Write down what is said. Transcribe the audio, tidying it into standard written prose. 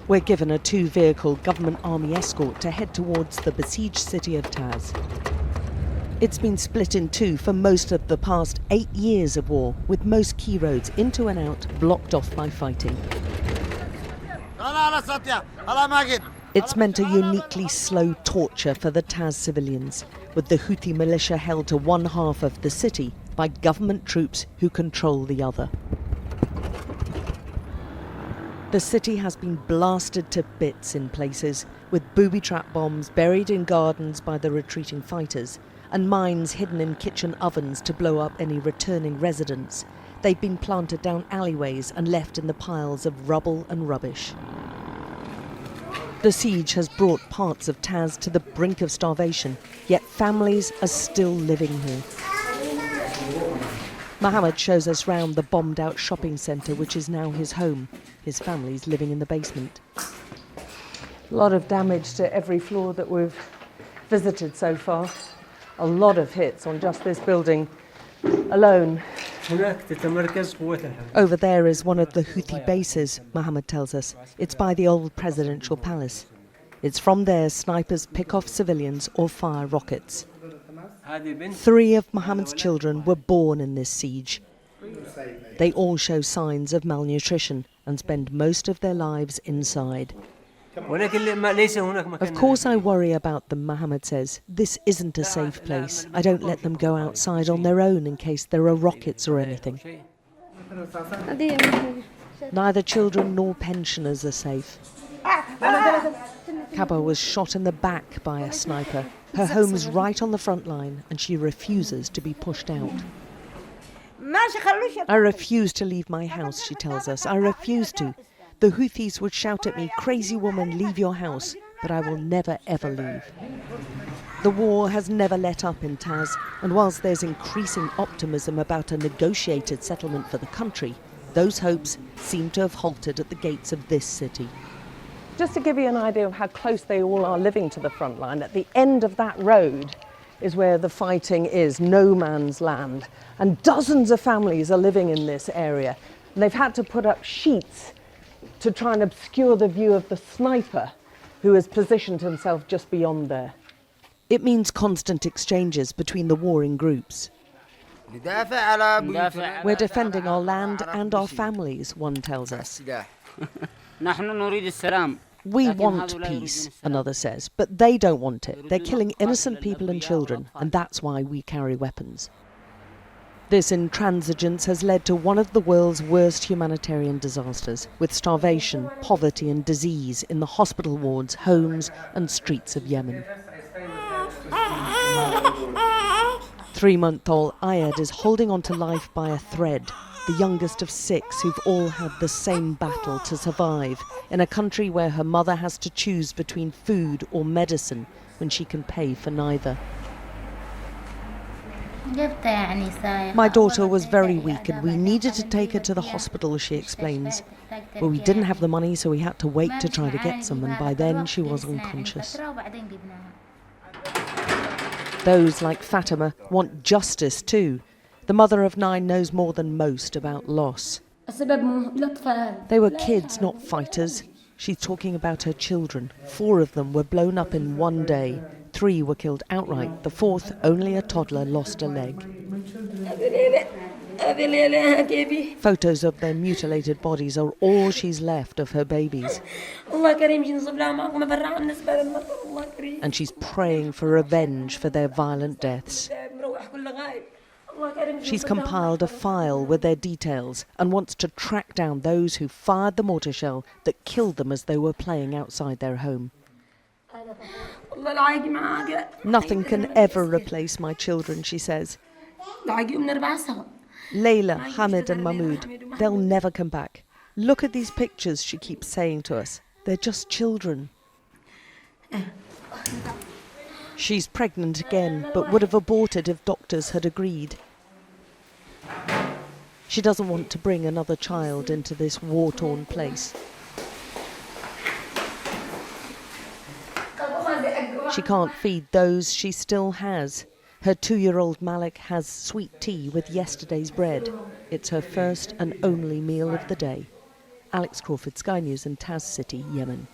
We're given a 2-vehicle government army escort to head towards the besieged city of Taiz. It's been split in two for most of the past 8 years of war, with most key roads into and out blocked off by fighting. It's meant a uniquely slow torture for the Taiz civilians, with the Houthi militia held to one half of the city by government troops who control the other. The city has been blasted to bits in places, with booby-trap bombs buried in gardens by the retreating fighters, and mines hidden in kitchen ovens to blow up any returning residents. They've been planted down alleyways and left in the piles of rubble and rubbish. The siege has brought parts of Taiz to the brink of starvation, yet families are still living here. Mohammed shows us round the bombed-out shopping centre, which is now his home. His family's living in the basement. A lot of damage to every floor that we've visited so far. A lot of hits on just this building alone. Over there is one of the Houthi bases, Mohammed tells us. It's by the old presidential palace. It's from there snipers pick off civilians or fire rockets. 3 of Mohammed's children were born in this siege. They all show signs of malnutrition and spend most of their lives inside. Of course I worry about them, Mohammed says. This isn't a safe place. I don't let them go outside on their own in case there are rockets or anything. Neither children nor pensioners are safe. Kaba was shot in the back by a sniper. Her home's right on the front line and she refuses to be pushed out. I refuse to leave my house, she tells us. I refuse to. The Houthis would shout at me, "Crazy woman, leave your house," but I will never ever leave. The war has never let up in Taiz, and whilst there's increasing optimism about a negotiated settlement for the country, those hopes seem to have halted at the gates of this city. Just to give you an idea of how close they all are living to the front line, at the end of that road is where the fighting is, no man's land. And dozens of families are living in this area. And they've had to put up sheets to try and obscure the view of the sniper who has positioned himself just beyond there. It means constant exchanges between the warring groups. We're defending our land and our families, one tells us. We want peace, another says, but they don't want it. They're killing innocent people and children, and that's why we carry weapons. This intransigence has led to one of the world's worst humanitarian disasters, with starvation, poverty and disease in the hospital wards, homes and streets of Yemen. 3-month-old Ayad is holding on to life by a thread, the youngest of 6 who've all had the same battle to survive, in a country where her mother has to choose between food or medicine when she can pay for neither. My daughter was very weak and we needed to take her to the hospital, she explains. But we didn't have the money, so we had to wait to try to get some, and by then she was unconscious. Those like Fatima want justice too. The mother of 9 knows more than most about loss. They were kids, not fighters. She's talking about her children. 4 of them were blown up in one day. 3 were killed outright. The 4th, only a toddler, lost a leg. Photos of their mutilated bodies are all she's left of her babies. And she's praying for revenge for their violent deaths. She's compiled a file with their details and wants to track down those who fired the mortar shell that killed them as they were playing outside their home. Nothing can ever replace my children, she says. Layla, Hamid and Mahmoud, they'll never come back. Look at these pictures, she keeps saying to us. They're just children. She's pregnant again, but would have aborted if doctors had agreed. She doesn't want to bring another child into this war-torn place. She can't feed those she still has. Her 2-year-old Malik has sweet tea with yesterday's bread. It's her first and only meal of the day. Alex Crawford, Sky News in Taiz City, Yemen.